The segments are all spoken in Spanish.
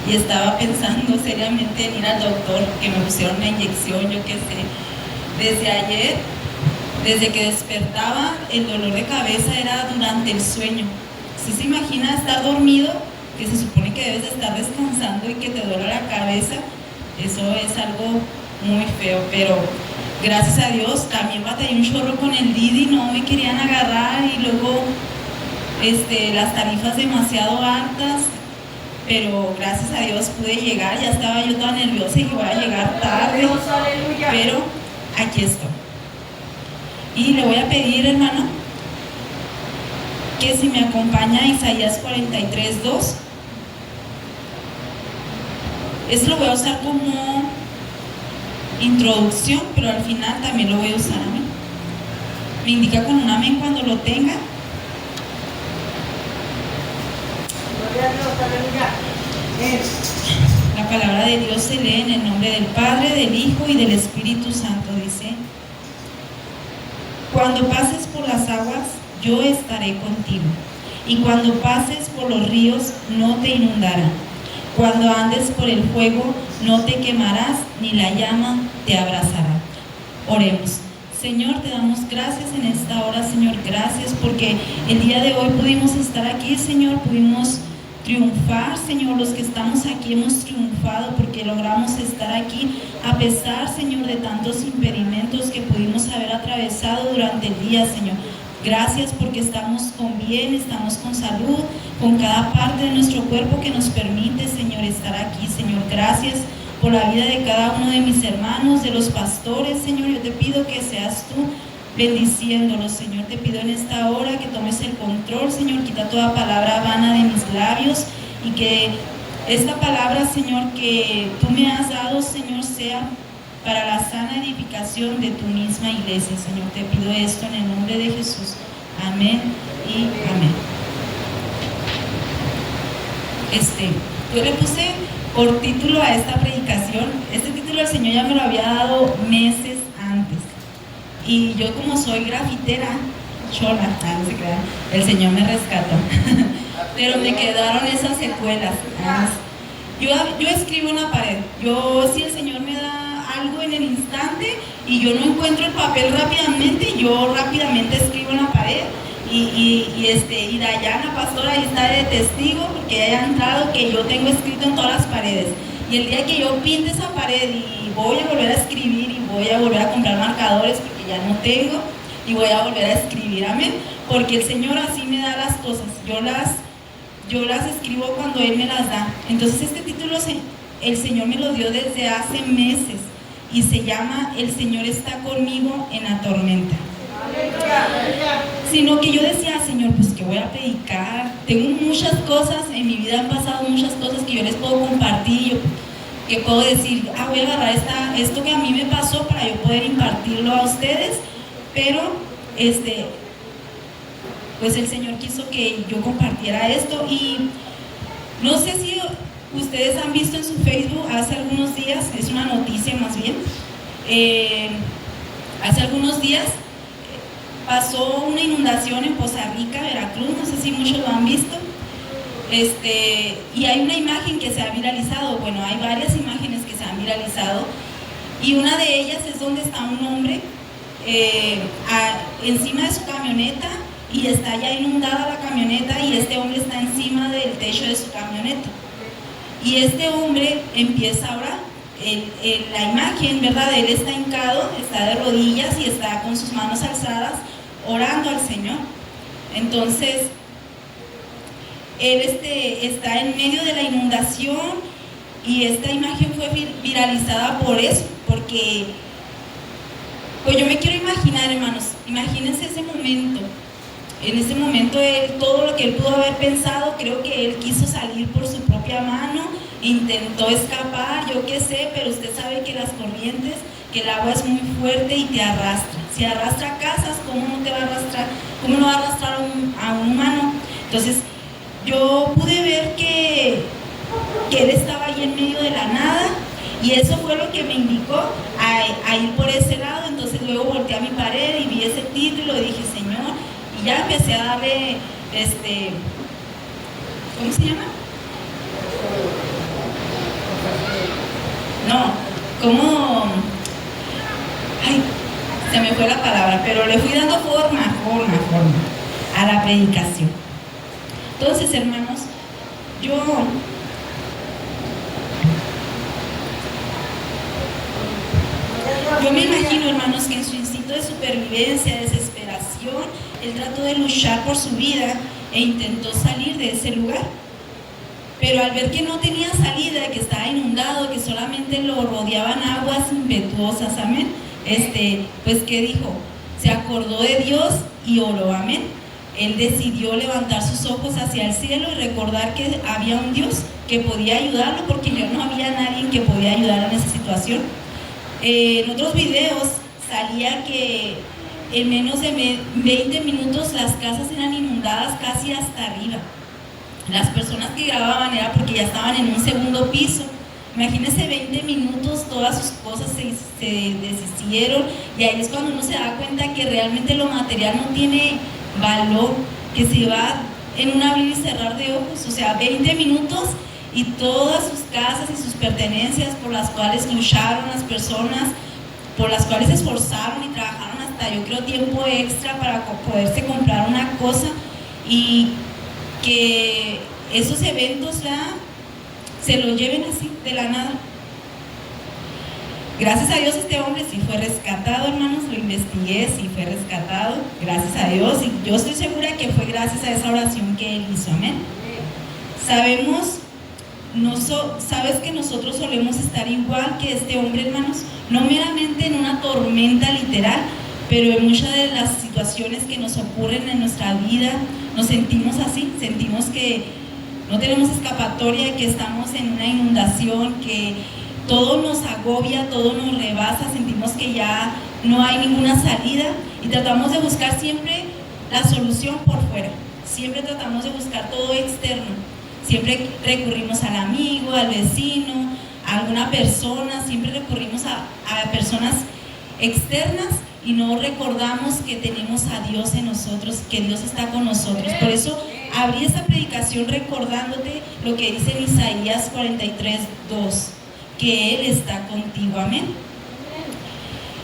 y estaba pensando seriamente en ir al doctor, que me pusieron una inyección, yo qué sé. Desde ayer, desde que despertaba, el dolor de cabeza era durante el sueño. ¿Sí se imagina estar dormido, que se supone que debes de estar descansando y que te duele la cabeza? Eso es algo muy feo, pero gracias a Dios. También batallé un chorro con el Didi, no me querían agarrar, y luego las tarifas demasiado altas, pero gracias a Dios pude llegar. Ya estaba yo toda nerviosa y que voy a llegar tarde, pero aquí estoy. Y le voy a pedir, hermano, que si me acompaña a Isaías 43:2. Esto lo voy a usar como introducción, pero al final también lo voy a usar. Amén. Me indica con un amén cuando lo tenga. La palabra de Dios se lee en el nombre del Padre, del Hijo y del Espíritu Santo. Dice: cuando pases por las aguas, yo estaré contigo, y cuando pases por los ríos, no te inundarán. Cuando andes por el fuego, no te quemarás, ni la llama te abrazará. Oremos. Señor, te damos gracias en esta hora, Señor. Gracias porque el día de hoy pudimos estar aquí, Señor. Pudimos triunfar, Señor. Los que estamos aquí hemos triunfado porque logramos estar aquí a pesar, Señor, de tantos impedimentos que pudimos haber atravesado durante el día, Señor. Gracias porque estamos con bien, estamos con salud, con cada parte de nuestro cuerpo que nos permite, Señor, estar aquí, Señor. Gracias por la vida de cada uno de mis hermanos, de los pastores, Señor. Yo te pido que seas tú bendiciéndolos, Señor. Te pido en esta hora que tomes el control, Señor. Quita toda palabra vana de mis labios, y que esta palabra, Señor, que tú me has dado, Señor, sea para la sana edificación de tu misma iglesia, Señor. Te pido esto en el nombre de Jesús. Amén y amén. Yo le puse por título a esta predicación, este título el Señor ya me lo había dado meses antes, y yo, como soy grafitera, chola, no se crean, el Señor me rescató, pero me quedaron esas secuelas. Yo escribo en la pared. Si el Señor me da algo en el instante y yo no encuentro el papel rápidamente, yo rápidamente escribo en la pared. Y Dayana, pastora, ahí está de testigo, porque ella ha entrado, que yo tengo escrito en todas las paredes. Y el día que yo pinte esa pared y voy a volver a escribir, y voy a volver a comprar marcadores porque ya no tengo, y voy a volver a escribir, amén, porque el Señor así me da las cosas. Yo las escribo cuando Él me las da. Entonces este título el Señor me lo dio desde hace meses, y se llama El Señor está conmigo en la tormenta. Sino que yo decía, Señor, pues que voy a predicar, tengo muchas cosas, en mi vida han pasado muchas cosas que yo les puedo compartir, que puedo decir, voy a agarrar esto que a mí me pasó para yo poder impartirlo a ustedes, pero pues el Señor quiso que yo compartiera esto. Y no sé si ustedes han visto en su Facebook hace algunos días, es una noticia más bien, hace algunos días pasó una inundación en Poza Rica, Veracruz, no sé si muchos lo han visto, y hay una imagen que se ha viralizado. Bueno, hay varias imágenes que se han viralizado, y una de ellas es donde está un hombre encima de su camioneta, y está ya inundada la camioneta, y este hombre está encima del techo de su camioneta, y este hombre empieza a orar. La imagen, ¿verdad? Él está hincado, está de rodillas y está con sus manos alzadas orando al Señor. Entonces él está en medio de la inundación, y esta imagen fue viralizada por eso, porque pues yo me quiero imaginar, hermanos, imagínense ese momento. En ese momento todo lo que él pudo haber pensado, creo que él quiso salir por su propia mano, intentó escapar, yo qué sé, pero usted sabe que las corrientes, que el agua es muy fuerte y te arrastra. Si arrastra casas, ¿cómo no te va a arrastrar? ¿Cómo no va a arrastrar a un humano? Entonces yo pude ver que él estaba ahí en medio de la nada, y eso fue lo que me indicó a ir por ese lado. Entonces luego volteé a mi pared y vi ese título y dije, Señor, y ya empecé a darle, ¿cómo se llama? no, ¿cómo? Ay, se me fue la palabra, pero le fui dando forma a la predicación. Entonces, hermanos, yo me imagino, hermanos, que en su instinto de supervivencia, desesperación, él trató de luchar por su vida e intentó salir de ese lugar. Pero al ver que no tenía salida, que estaba inundado, que solamente lo rodeaban aguas impetuosas, amén, pues ¿qué dijo? Se acordó de Dios y oró, amén. Él decidió levantar sus ojos hacia el cielo y recordar que había un Dios que podía ayudarlo, porque ya no había nadie que podía ayudar en esa situación. En otros videos salía que en menos de 20 minutos las casas eran inundadas casi hasta arriba. Las personas que grababan era porque ya estaban en un segundo piso. Imagínense 20 minutos, todas sus cosas se deshicieron, y ahí es cuando uno se da cuenta que realmente lo material no tiene valor, que se va en un abrir y cerrar de ojos. O sea, 20 minutos y todas sus casas y sus pertenencias por las cuales lucharon las personas, por las cuales se esforzaron y trabajaron hasta, yo creo, tiempo extra para poderse comprar una cosa, y que esos eventos se lo lleven así de la nada. Gracias a Dios este hombre sí fue rescatado, hermanos, lo investigué, sí fue rescatado, gracias a Dios, y yo estoy segura que fue gracias a esa oración que él hizo, amén. Sabes que nosotros solemos estar igual que este hombre, hermanos, no meramente en una tormenta literal, pero en muchas de las situaciones que nos ocurren en nuestra vida nos sentimos así, sentimos que no tenemos escapatoria, que estamos en una inundación, que todo nos agobia, todo nos rebasa, sentimos que ya no hay ninguna salida, y tratamos de buscar siempre la solución por fuera, siempre tratamos de buscar todo externo, siempre recurrimos al amigo, al vecino, a alguna persona, siempre recurrimos a personas externas, y no recordamos que tenemos a Dios en nosotros, que Dios está con nosotros. Por eso abrí esta predicación recordándote lo que dice en Isaías 43:2, que Él está contigo, amén.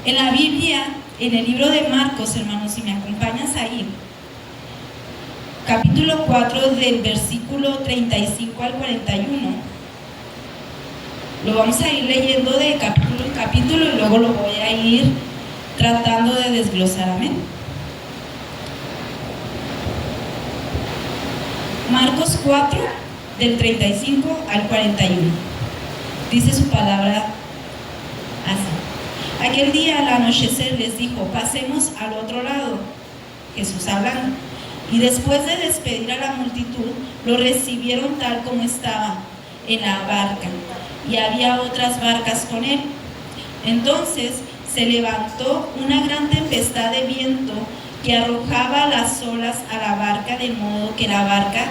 En la Biblia, en el libro de Marcos, hermanos, si me acompañas ahí, capítulo 4, del versículo 35 al 41, lo vamos a ir leyendo de capítulo en capítulo y luego lo voy a ir tratando de desglosar, amén. Marcos 4, del 35 al 41, dice su palabra así: aquel día al anochecer les dijo: pasemos al otro lado. Jesús hablando. Y después de despedir a la multitud, lo recibieron tal como estaba en la barca, y había otras barcas con él. Entonces se levantó una gran tempestad de viento que arrojaba las olas a la barca, de modo que la barca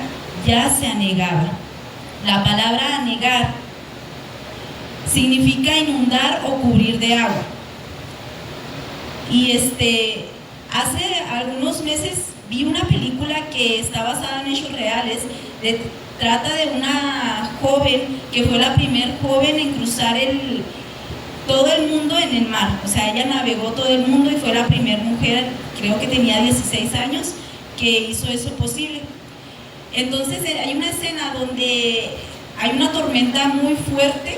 ya se anegaba. La palabra anegar significa inundar o cubrir de agua. Y hace algunos meses vi una película que está basada en hechos reales. Trata de una joven que fue la primer joven en cruzar todo el mundo en el mar. O sea, ella navegó todo el mundo y fue la primera mujer, creo que tenía 16 años, que hizo eso posible. Entonces hay una escena donde hay una tormenta muy fuerte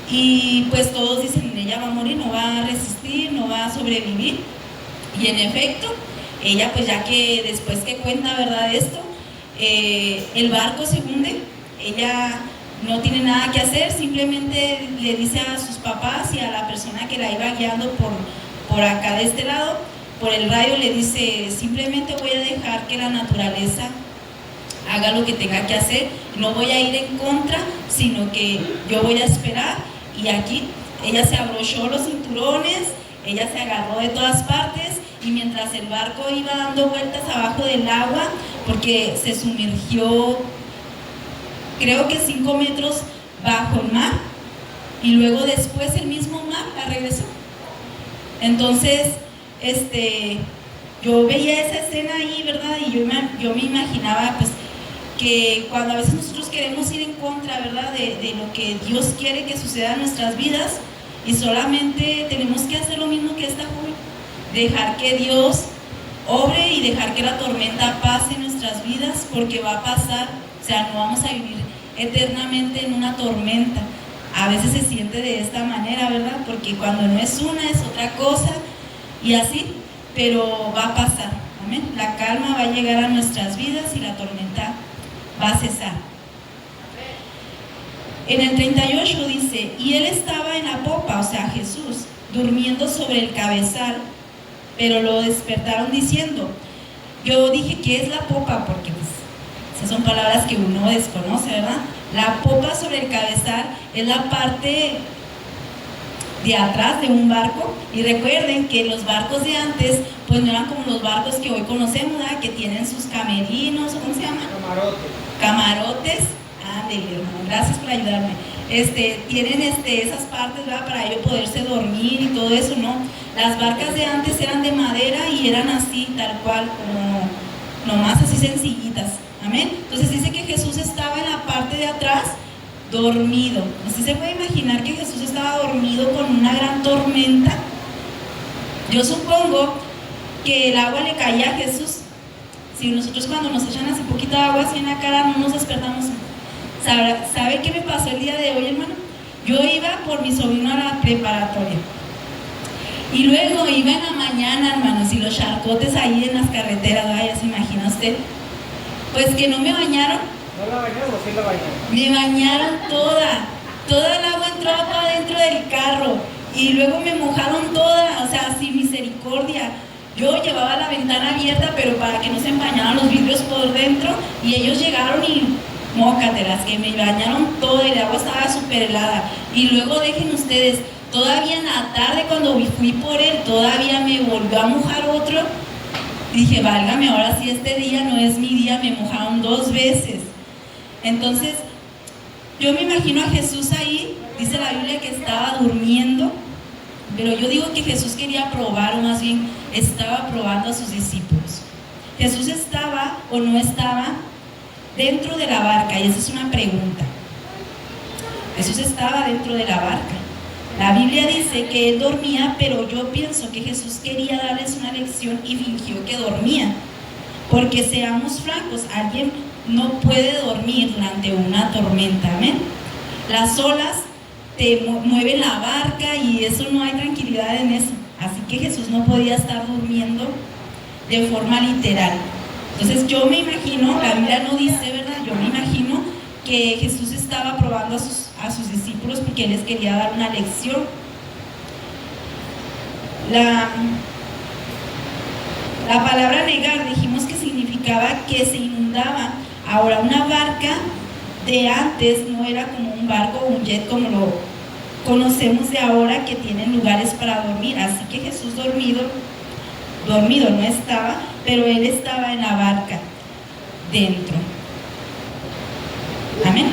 y pues todos dicen: ella va a morir, no va a resistir, no va a sobrevivir. Y en efecto, ella, pues ya que después que cuenta, ¿verdad?, esto, el barco se hunde. Ella no tiene nada que hacer, simplemente le dice a sus papás y a la persona que la iba guiando por acá de este lado, por el radio, le dice: simplemente voy a dejar que la naturaleza haga lo que tenga que hacer, no voy a ir en contra, sino que yo voy a esperar. Y aquí ella se abrochó los cinturones, ella se agarró de todas partes, y mientras el barco iba dando vueltas abajo del agua, porque se sumergió creo que 5 metros bajo el mar, y luego después el mismo mar la regresó. Entonces yo veía esa escena ahí, ¿verdad? Y yo me imaginaba, pues que cuando a veces nosotros queremos ir en contra, ¿verdad?, de lo que Dios quiere que suceda en nuestras vidas, y solamente tenemos que hacer lo mismo que esta joven, dejar que Dios obre y dejar que la tormenta pase en nuestras vidas, porque va a pasar. O sea, no vamos a vivir eternamente en una tormenta. A veces se siente de esta manera, ¿verdad?, porque cuando no es una, es otra cosa, y así, pero va a pasar. Amén. La calma va a llegar a nuestras vidas y la tormenta va a cesar. En el 38 dice: y él estaba en la popa, o sea, Jesús, durmiendo sobre el cabezal, pero lo despertaron diciendo. Yo dije, ¿qué es la popa? Porque pues, esas son palabras que uno desconoce, ¿verdad? La popa sobre el cabezal es la parte de atrás de un barco, y recuerden que los barcos de antes pues no eran como los barcos que hoy conocemos, ¿verdad?, que tienen sus camerinos, ¿cómo se llama? Camarotes. Ándale, hermano, gracias por ayudarme. Tienen esas partes, ¿verdad?, para ellos poderse dormir y todo eso, ¿no? Las barcas de antes eran de madera y eran así, tal cual, como nomás así sencillitas. Amén. Entonces dice que Jesús estaba en la parte de atrás dormido. ¿Usted se puede imaginar que Jesús estaba dormido con una gran tormenta? Yo supongo que el agua le caía a Jesús. Si nosotros cuando nos echan así poquita agua así en la cara no nos despertamos. ¿Sabe qué me pasó el día de hoy, hermano? Yo iba por mi sobrino a la preparatoria y luego iba en la mañana, hermanos, y los charcotes ahí en las carreteras, ya se imagina usted, pues que no me bañaron. ¿No la bañaron o sí la bañaron? Me bañaron toda el agua entró para adentro del carro y luego me mojaron toda, o sea, sin misericordia. Yo llevaba la ventana abierta, pero para que no se empañaran los vidrios por dentro, y ellos llegaron y mócatelas, que me bañaron toda y el agua estaba súper helada. Y luego dejen ustedes, todavía en la tarde cuando fui por él, todavía me volvió a mojar otro. Dije, válgame, ahora sí este día no es mi día, me mojaron 2 veces. Entonces, yo me imagino a Jesús ahí, dice la Biblia que estaba durmiendo, pero yo digo que Jesús quería probar, o más bien estaba probando a sus discípulos. Jesús estaba o no estaba dentro de la barca, y esa es una pregunta. Jesús estaba dentro de la barca. La Biblia dice que él dormía, pero yo pienso que Jesús quería darles una lección y fingió que dormía. Porque seamos francos, alguien no puede dormir durante una tormenta, amén. Las olas te mueven la barca y eso, no hay tranquilidad en eso. Así que Jesús no podía estar durmiendo de forma literal. Entonces yo me imagino, la Biblia no dice, ¿verdad? Yo me imagino que Jesús estaba probando a sus discípulos porque él les quería dar una lección. La palabra negar, dijimos que significaba que se inundaba. Ahora, una barca de antes no era como un barco o un jet como lo conocemos de ahora, que tienen lugares para dormir. Así que Jesús dormido no estaba, pero él estaba en la barca dentro. Amén.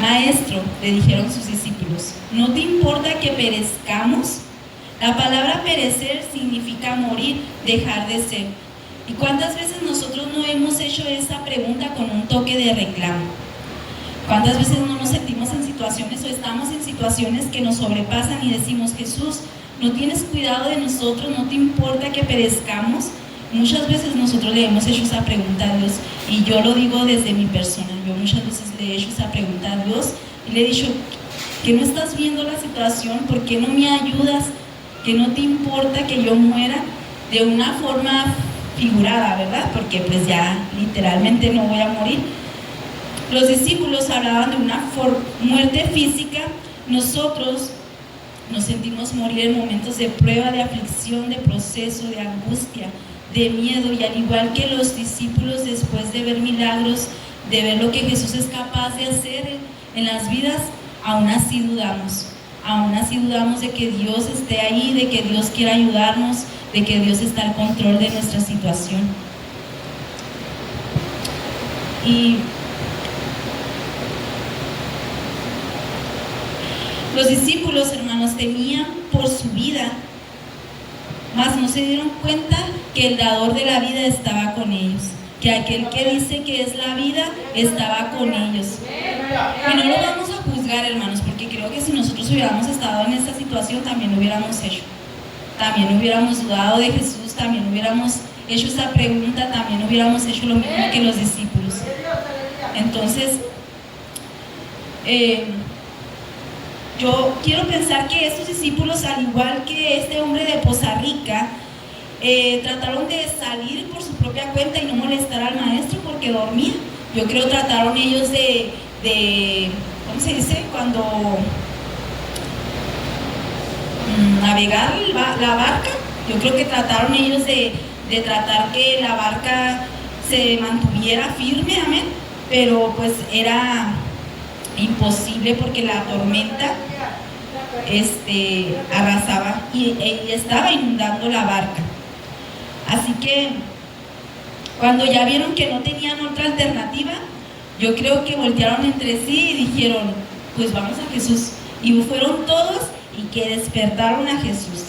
Maestro, le dijeron sus discípulos, ¿no te importa que perezcamos? La palabra perecer significa morir, dejar de ser. ¿Y cuántas veces nosotros no hemos hecho esa pregunta con un toque de reclamo? ¿Cuántas veces no nos sentimos en situaciones o estamos en situaciones que nos sobrepasan y decimos, Jesús, ¿no tienes cuidado de nosotros? ¿No te importa que perezcamos? Muchas veces nosotros le hemos hecho esa pregunta a Dios, y yo lo digo desde mi persona. Yo muchas veces le he hecho esa pregunta a Dios y le he dicho, que no estás viendo la situación, ¿por qué no me ayudas? Que no te importa que yo muera de una forma figurada, ¿verdad? Porque pues ya literalmente no voy a morir. Los discípulos hablaban de una muerte física. Nosotros nos sentimos morir en momentos de prueba, de aflicción, de proceso, de angustia, de miedo, y al igual que los discípulos, después de ver milagros, de ver lo que Jesús es capaz de hacer en las vidas, aún así dudamos de que Dios esté ahí, de que Dios quiera ayudarnos, de que Dios está al control de nuestra situación. Y los discípulos, hermanos, temían por su vida, mas no se dieron cuenta que el dador de la vida estaba con ellos. que aquel que dice que es la vida estaba con ellos. Y no lo vamos a juzgar, hermanos, porque creo que si nosotros hubiéramos estado en esa situación también lo hubiéramos hecho. También hubiéramos dudado de Jesús, también hubiéramos hecho esa pregunta, también hubiéramos hecho lo mismo que los discípulos. Entonces, yo quiero pensar que estos discípulos, al igual que este hombre de Poza Rica, trataron de salir por su propia cuenta y no molestar al maestro porque dormía. Yo creo trataron ellos de ¿cómo se dice? Cuando navegar la barca. Yo creo que trataron ellos de tratar que la barca se mantuviera firme, amén, pero pues era imposible porque la tormenta arrasaba y estaba inundando la barca. Así que cuando ya vieron que no tenían otra alternativa, yo creo que voltearon entre sí y dijeron, pues vamos a Jesús. Y fueron todos y que despertaron a Jesús.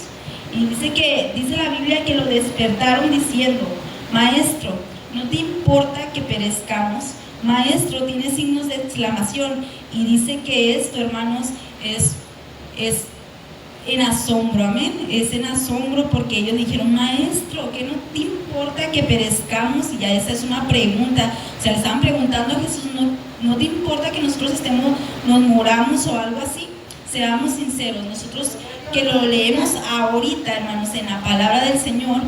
Y dice la Biblia que lo despertaron diciendo, Maestro, ¿no te importa que perezcamos? Maestro, tiene signos de exclamación. Y dice que esto, hermanos, es en asombro, amén. Es en asombro porque ellos dijeron, Maestro, ¿que no te importa que perezcamos? Y ya esa es una pregunta. O sea, le estaban preguntando a Jesús, ¿no te importa que nosotros nos moramos o algo así? Seamos sinceros, nosotros que lo leemos ahorita, hermanos, en la palabra del Señor,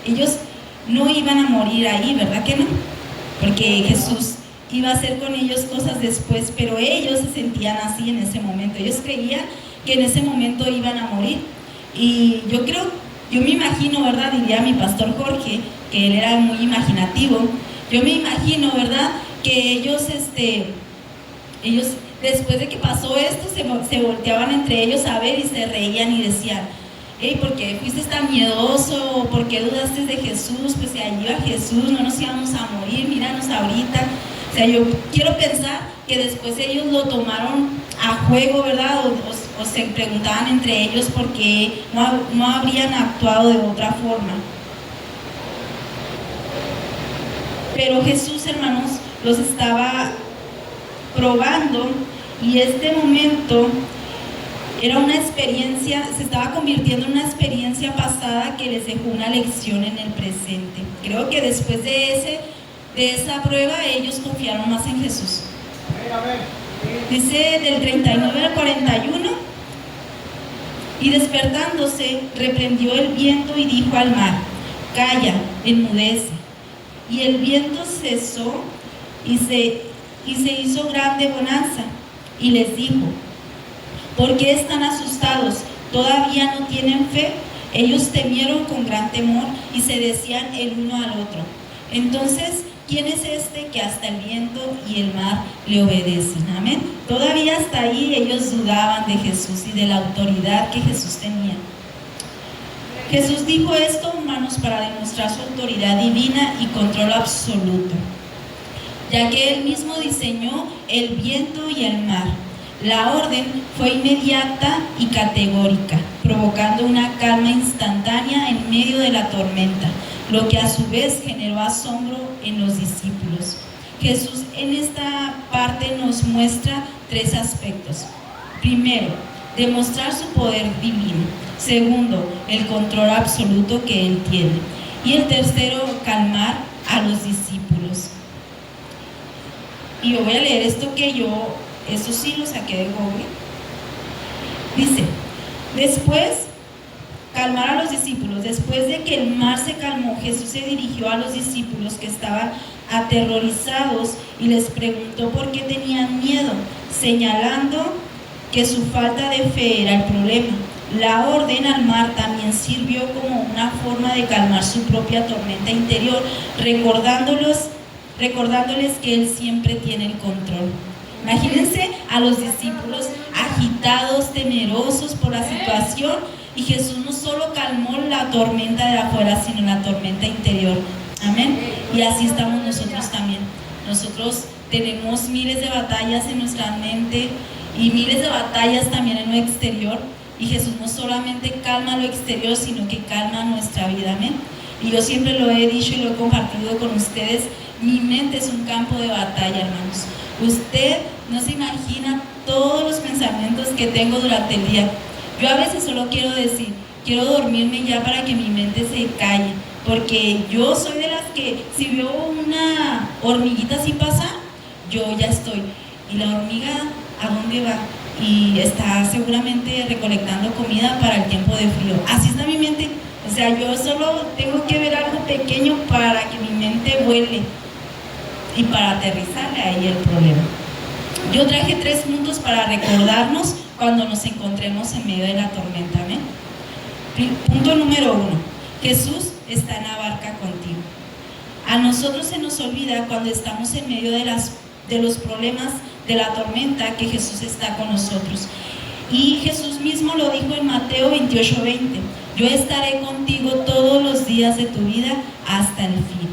ellos no iban a morir ahí, ¿verdad que no? Porque Jesús iba a hacer con ellos cosas después, pero ellos se sentían así en ese momento. Ellos creían que en ese momento iban a morir. Y yo me imagino, ¿verdad? Diría mi pastor Jorge, que él era muy imaginativo. Yo me imagino, ¿verdad? Que ellos después de que pasó esto, se volteaban entre ellos a ver y se reían y decían, hey, ¿por qué fuiste tan miedoso? ¿Por qué dudaste de Jesús? Pues si allí iba Jesús, no nos íbamos a morir, míranos ahorita. O sea, yo quiero pensar que después ellos lo tomaron a juego, ¿verdad? O se preguntaban entre ellos por qué no habrían actuado de otra forma. Pero Jesús, hermanos, los estaba probando y este momento era una experiencia, se estaba convirtiendo en una experiencia pasada que les dejó una lección en el presente. Creo que después de esa prueba ellos confiaron más en Jesús. Dice del 39 al 41, y despertándose reprendió el viento y dijo al mar, calla, enmudece. Y el viento cesó y se hizo grande bonanza. Y les dijo, ¿por qué están asustados? ¿Todavía no tienen fe? Ellos temieron con gran temor y se decían el uno al otro, entonces, ¿quién es este que hasta el viento y el mar le obedecen? Amén. Todavía hasta ahí ellos dudaban de Jesús y de la autoridad que Jesús tenía. Jesús dijo esto, hermanos, para demostrar su autoridad divina y control absoluto, ya que Él mismo diseñó el viento y el mar. La orden fue inmediata y categórica, provocando una calma instantánea en medio de la tormenta, lo que a su vez generó asombro en los discípulos. Jesús en esta parte nos muestra tres aspectos. Primero, demostrar su poder divino. Segundo, el control absoluto que Él tiene. Y el tercero, calmar a los discípulos. Y yo voy a leer esto esto sí lo saqué de Google. Dice, después, calmar a los discípulos. Después de que el mar se calmó, Jesús se dirigió a los discípulos que estaban aterrorizados y les preguntó por qué tenían miedo, señalando que su falta de fe era el problema. La orden al mar también sirvió como una forma de calmar su propia tormenta interior, recordándoles que Él siempre tiene el control. Imagínense a los discípulos agitados, temerosos por la situación, y Jesús no solo calmó la tormenta de afuera, sino la tormenta interior. Amén. Y así estamos nosotros también. Nosotros tenemos miles de batallas en nuestra mente y miles de batallas también en lo exterior, y Jesús no solamente calma lo exterior, sino que calma nuestra vida. Amén. Y yo siempre lo he dicho y lo he compartido con ustedes, Mi mente es un campo de batalla, hermanos. Usted no se imagina todos los pensamientos que tengo durante el día. Yo a veces solo quiero decir, quiero dormirme ya para que mi mente se calle, porque yo soy de las que si veo una hormiguita así pasar, yo ya estoy. ¿Y la hormiga a dónde va? Y está seguramente recolectando comida para el tiempo de frío. Así está mi mente. O sea, yo solo tengo que ver algo pequeño para que mi mente vuele y para aterrizarle ahí el problema. Yo traje 3 puntos para recordarnos cuando nos encontremos en medio de la tormenta. ¿Amén? Punto número 1. Jesús está en la barca contigo. A nosotros se nos olvida cuando estamos en medio de los problemas de la tormenta que Jesús está con nosotros. Y Jesús mismo lo dijo en Mateo 28:20. Yo estaré contigo todos los días de tu vida hasta el fin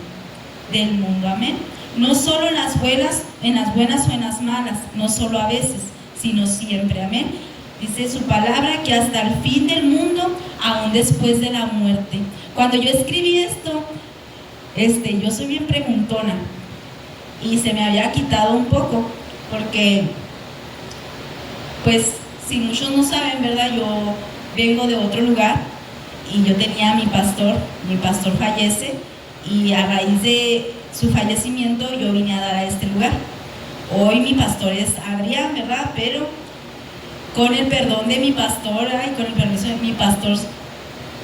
del mundo. Amén. No solo en las buenas o en las malas, no solo a veces, sino siempre. Amén. Dice su palabra que hasta el fin del mundo, aún después de la muerte. Cuando yo escribí esto, yo soy bien preguntona y se me había quitado un poco, porque, pues, si muchos no saben, ¿verdad? Yo vengo de otro lugar y yo tenía a mi pastor fallece y a raíz de su fallecimiento yo vine a dar a este lugar. Hoy mi pastor es Adrián, ¿verdad? Pero con el perdón de mi pastora y con el permiso de mi pastor,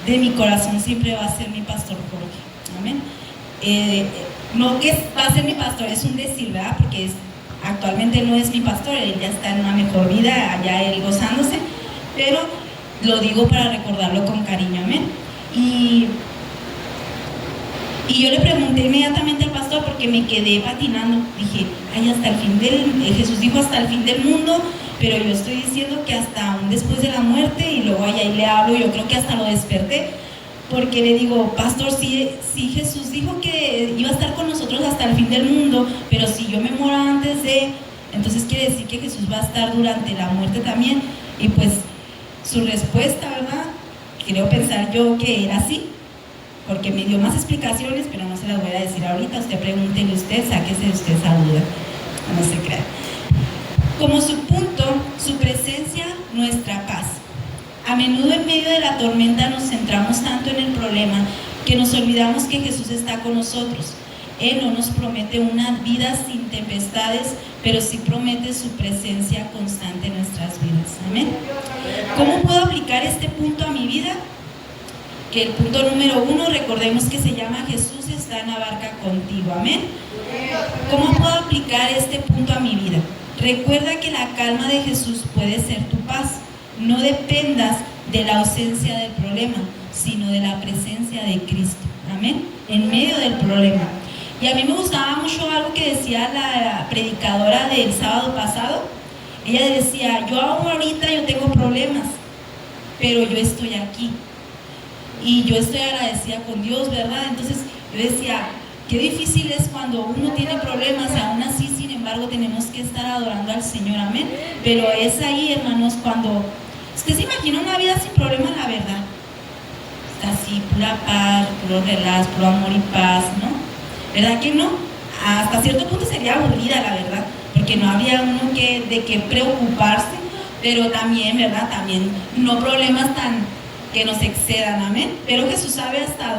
de mi corazón siempre va a ser mi pastor Jorge. Amén. No que va a ser mi pastor, es un decir, ¿verdad? Porque actualmente no es mi pastor, él ya está en una mejor vida, allá él gozándose, pero lo digo para recordarlo con cariño. Amén. Y yo le pregunté inmediatamente al pastor porque me quedé patinando. Dije, ay, Jesús dijo hasta el fin del mundo, pero yo estoy diciendo que hasta aún después de la muerte, y luego allá le hablo, yo creo que hasta lo desperté, porque le digo, pastor, sí Jesús dijo que iba a estar con nosotros hasta el fin del mundo, pero si yo me muero antes de, entonces quiere decir que Jesús va a estar durante la muerte también. Y pues su respuesta, ¿verdad? Creo pensar yo que era así, porque me dio más explicaciones, pero no se las voy a decir ahorita. Usted pregúntele usted, sáquese usted esa duda, no se crea. Como su punto, su presencia, nuestra paz. A menudo en medio de la tormenta nos centramos tanto en el problema que nos olvidamos que Jesús está con nosotros. Él no nos promete una vida sin tempestades, pero sí promete su presencia constante en nuestras vidas. Amén. ¿Cómo puedo aplicar este punto a mi vida? Que el punto número 1, recordemos que se llama Jesús está en la barca contigo. Amén. ¿Cómo puedo aplicar este punto a mi vida? Recuerda que la calma de Jesús puede ser tu paz. No dependas de la ausencia del problema, sino de la presencia de Cristo. Amén. En medio del problema. Y a mí me gustaba mucho algo que decía la predicadora del sábado pasado. Ella decía, yo ahorita yo tengo problemas, pero yo estoy aquí. Y yo estoy agradecida con Dios, ¿verdad? Entonces yo decía, qué difícil es cuando uno tiene problemas, aún así, sin embargo, tenemos que estar adorando al Señor. Amén. Pero es ahí, hermanos, cuando usted se imagina una vida sin problemas, la verdad. Está así, pura paz, puro relax, puro amor y paz, ¿no? ¿Verdad que no? Hasta cierto punto sería aburrida, la verdad, porque no habría uno de qué preocuparse, pero también, ¿verdad? También no problemas que nos excedan. Amén. Pero Jesús sabe hasta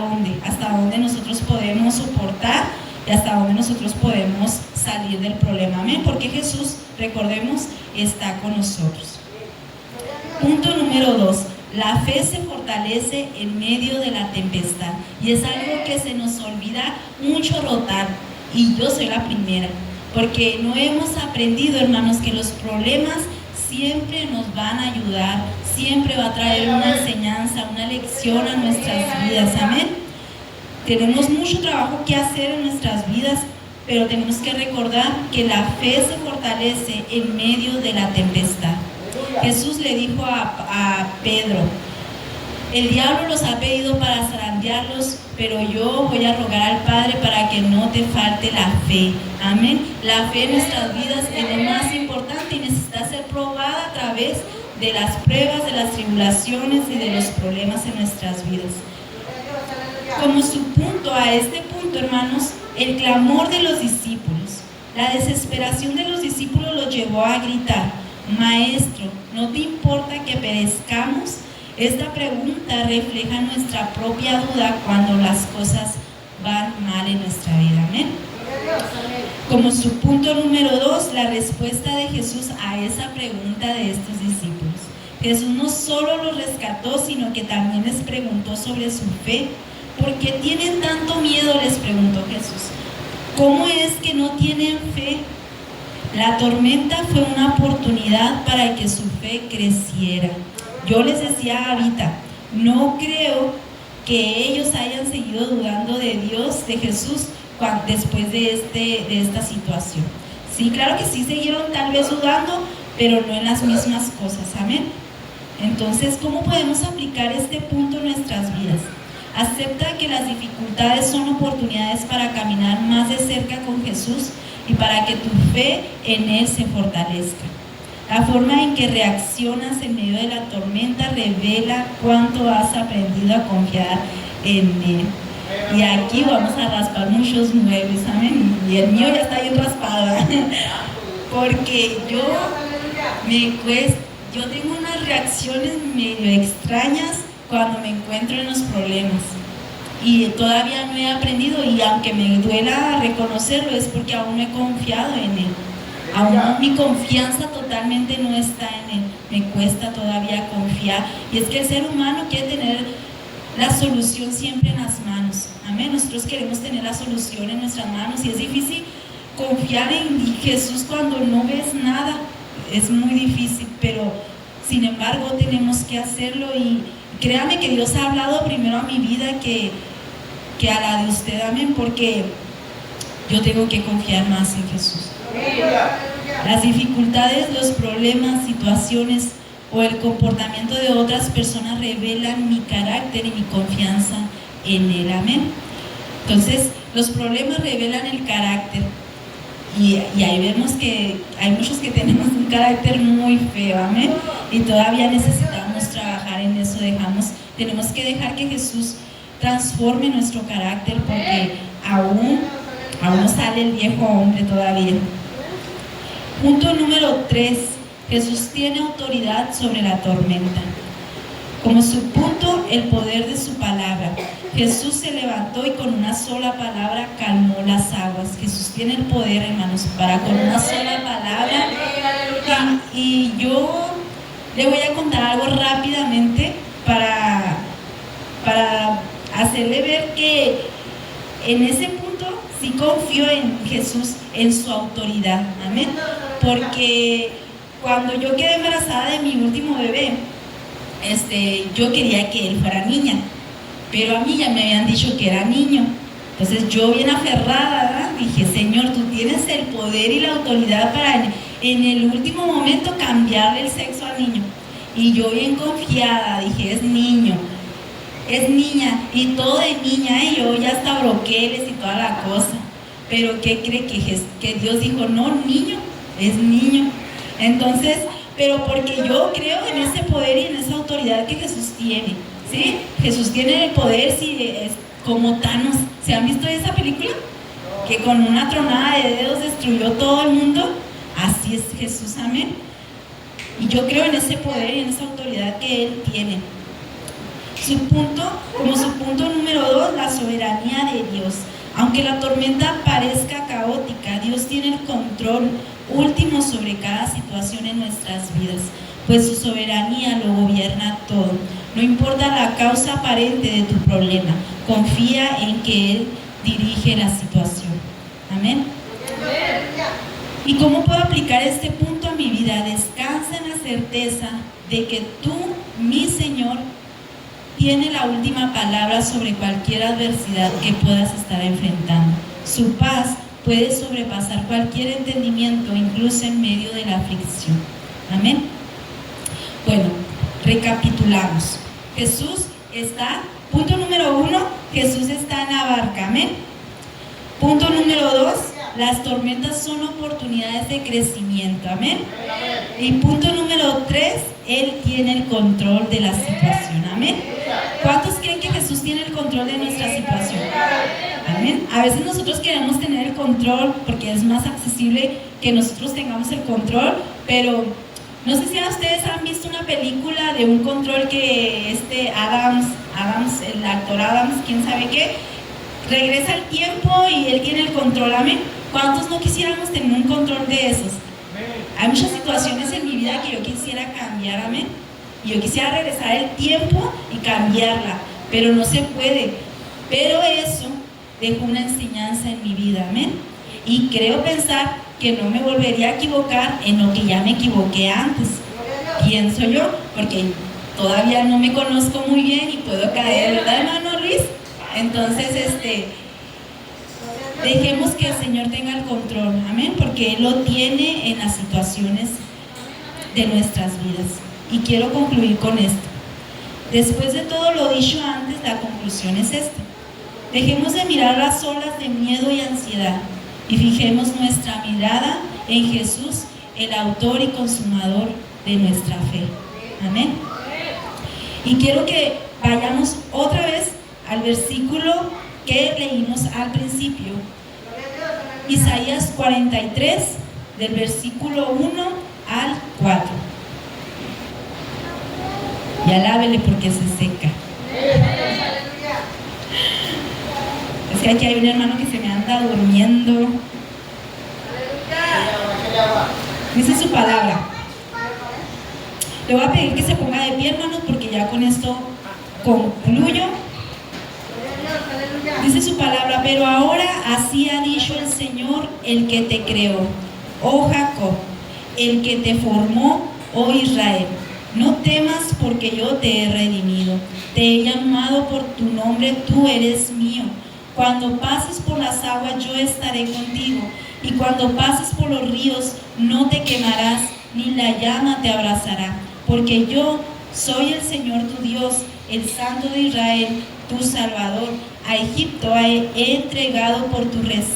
dónde nosotros podemos soportar y hasta dónde nosotros podemos salir del problema. Amén. Porque Jesús, recordemos, está con nosotros. Punto número 2. La fe se fortalece en medio de la tempestad. Y es algo que se nos olvida mucho rotar. Y yo soy la primera. Porque no hemos aprendido, hermanos, que los problemas siempre nos van a ayudar. Siempre va a traer una enseñanza, una lección a nuestras vidas. Amén. Tenemos mucho trabajo que hacer en nuestras vidas, pero tenemos que recordar que la fe se fortalece en medio de la tempestad. Jesús le dijo a Pedro, el diablo los ha pedido para zarandearlos, pero yo voy a rogar al Padre para que no te falte la fe. Amén. La fe en nuestras vidas es lo más importante y necesita ser probada a través de las pruebas, de las tribulaciones y de los problemas en nuestras vidas. Como su punto, a este punto, hermanos, El clamor de los discípulos, la desesperación de los discípulos los llevó a gritar: Maestro, ¿no te importa que perezcamos? Esta pregunta refleja nuestra propia duda cuando las cosas van mal en nuestra vida. Amén. Como su punto número 2, la respuesta de Jesús a esa pregunta de estos discípulos. Jesús no solo los rescató, sino que también les preguntó sobre su fe. ¿Por qué tienen tanto miedo?, les preguntó Jesús. ¿Cómo es que no tienen fe? La tormenta fue una oportunidad para que su fe creciera. Yo les decía ahorita, no creo que ellos hayan seguido dudando de Dios, de Jesús, después de esta situación. Sí, claro que sí siguieron tal vez dudando, pero no en las mismas cosas. Amén. Entonces, ¿cómo podemos aplicar este punto en nuestras vidas? Acepta que las dificultades son oportunidades para caminar más de cerca con Jesús y para que tu fe en Él se fortalezca. La forma en que reaccionas en medio de la tormenta revela cuánto has aprendido a confiar en Él. Y aquí vamos a raspar muchos muebles, amén. Y el mío ya está bien raspado, porque yo tengo unas reacciones medio extrañas cuando me encuentro en los problemas. Y todavía no he aprendido, y aunque me duela reconocerlo, es porque aún no he confiado en Él. Aún mi confianza totalmente no está en Él. Me cuesta todavía confiar. Y es que el ser humano quiere tener la solución siempre en las manos. Amén. Nosotros queremos tener la solución en nuestras manos, y es difícil confiar en Jesús cuando no ves nada. Es muy difícil, pero sin embargo tenemos que hacerlo. Y créame que Dios ha hablado primero a mi vida que a la de usted. Amén. Porque yo tengo que confiar más en Jesús. Las dificultades, los problemas, situaciones o el comportamiento de otras personas revelan mi carácter y mi confianza en Él. Amén. Entonces, los problemas revelan el carácter. Y ahí vemos que hay muchos que tenemos un carácter muy feo. Amén. Y todavía necesitamos trabajar en eso. Tenemos que dejar que Jesús transforme nuestro carácter, porque aún no sale el viejo hombre todavía. Punto número 3. Jesús tiene autoridad sobre la tormenta. Como su punto, el poder de su palabra. Jesús se levantó y con una sola palabra calmó las aguas. Jesús tiene el poder, hermanos, para con una sola palabra. Y yo le voy a contar algo rápidamente para hacerle ver que en ese punto sí confío en Jesús, en su autoridad. Amén. Porque cuando yo quedé embarazada de mi último bebé, yo quería que él fuera niña, pero a mí ya me habían dicho que era niño. Entonces yo, bien aferrada, ¿verdad?, dije: Señor, tú tienes el poder y la autoridad para en el último momento cambiarle el sexo al niño. Y yo, bien confiada, dije: es niño, es niña, y todo de niña, y yo ya hasta broqueles y toda la cosa. Pero ¿qué cree? Que Dios dijo: no, niño, es niño. Entonces, pero porque yo creo en ese poder y en esa autoridad que Jesús tiene, ¿sí? Jesús tiene el poder, como Thanos. ¿Se han visto esa película? Que con una tronada de dedos destruyó todo el mundo. Así es Jesús. Amén. Y yo creo en ese poder y en esa autoridad que Él tiene. Como su punto número 2, la soberanía de Dios. Aunque la tormenta parezca caótica, Dios tiene el control último sobre cada situación en nuestras vidas, pues su soberanía lo gobierna todo. No importa la causa aparente de tu problema, confía en que Él dirige la situación. Amén. ¿Y cómo puedo aplicar este punto a mi vida? Descansa en la certeza de que tú, mi Señor, tiene la última palabra sobre cualquier adversidad que puedas estar enfrentando. Su paz puede sobrepasar cualquier entendimiento, incluso en medio de la aflicción. Amén. Bueno, recapitulamos. Punto número 1, Jesús está en la barca. Amén. Punto número 2, las tormentas son oportunidades de crecimiento. Amén. Y punto número 3, Él tiene el control de la situación. Amén. ¿Cuántos creen que Jesús tiene el control de nuestra situación? Amén. A veces nosotros queremos tener el control porque es más accesible que nosotros tengamos el control, pero no sé si ustedes han visto una película de un control que Adams, el actor Adams, quién sabe qué, regresa el tiempo y él tiene el control. Amén. ¿Cuántos no quisiéramos tener un control de esos? Hay muchas situaciones en mi vida que yo quisiera cambiar, amén. Y yo quisiera regresar el tiempo y cambiarla, pero no se puede. Pero eso dejó una enseñanza en mi vida, amén. Y creo pensar que no me volvería a equivocar en lo que ya me equivoqué antes. Pienso yo, porque todavía no me conozco muy bien y puedo caer, ¿verdad, hermano Luis? Entonces, dejemos que el Señor tenga el control, amén, porque Él lo tiene en las situaciones de nuestras vidas. Y quiero concluir con esto. Después de todo lo dicho antes, la conclusión es esta: dejemos de mirar las olas de miedo y ansiedad y fijemos nuestra mirada en Jesús, el autor y consumador de nuestra fe. Amén. Y quiero que vayamos otra vez al versículo que leímos al principio, Isaías 43, del versículo 1 al 4. Y alábele porque se seca. Es que aquí hay un hermano que se me anda durmiendo. Dice su palabra. Le voy a pedir que se ponga de pie, hermanos, porque ya con esto concluyo. Dice su palabra: pero ahora así ha dicho el Señor, el que te creó, oh Jacob, el que te formó, oh Israel. No temas, porque yo te he redimido, te he llamado por tu nombre, tú eres mío. Cuando pases por las aguas, yo estaré contigo, y cuando pases por los ríos, no te quemarás, ni la llama te abrazará, porque yo soy el Señor tu Dios, el Santo de Israel, tu Salvador. A Egipto he entregado por tu rescate.